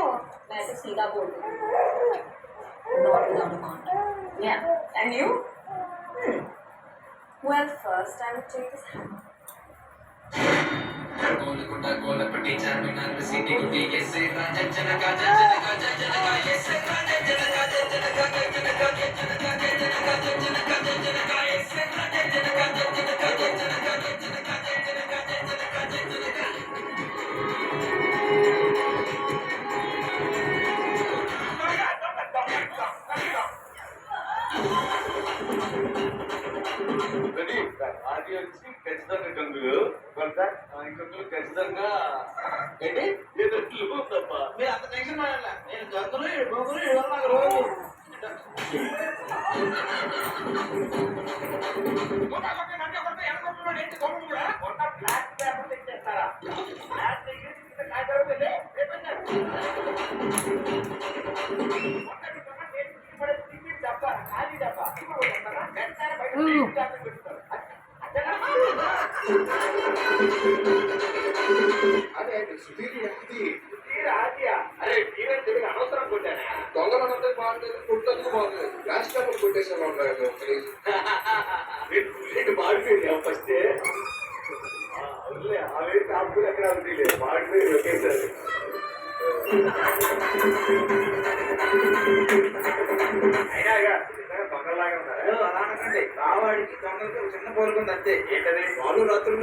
मैं तो सीधा बोल दूँ, not without a counter. Yeah, and you? Well, first I would take this hammer. गोलपट्टी चारमीनार सिटी गुटी ये से राजा जनका जनका जनका ये से राजा जनका जनका जनका जनका जनका जनका जनका ये से राजा जनका जनका जनका जनका जनका అది వచ్చి ఖచ్చితంగా కంగులు కంగులు ఖచ్చితంగా ఏంటి తప్ప మీరు అంత టెన్షన్ పడాల నేను గంగులు బొగ్గులు నాకు రోజు బ్లాక్ పేపర్ తెచ్చేస్తారా బ్లాక్ తెచ్చేసి అదే సుధీర్ వ్యక్తి అరే ఈవెంట్ తెలుగు అనవసరం కొట్టాను దొంగలంతా బాగుండేది కొట్టడానికి బాగుండలేదు గ్యాస్ పేపర్ కొట్టేసాను మాడిపోయింది ఫస్ట్ అవే కాపులు ఎక్కడ ఉంటుంది మాడిపోయి ఒకేసారి అయినా దొంగలాగా ఉన్నారు అలా అనకండి కావాడికి దొంగలకి చిన్న పోలుకుంది అంతే ఏంటది వాళ్ళు రాత్రులు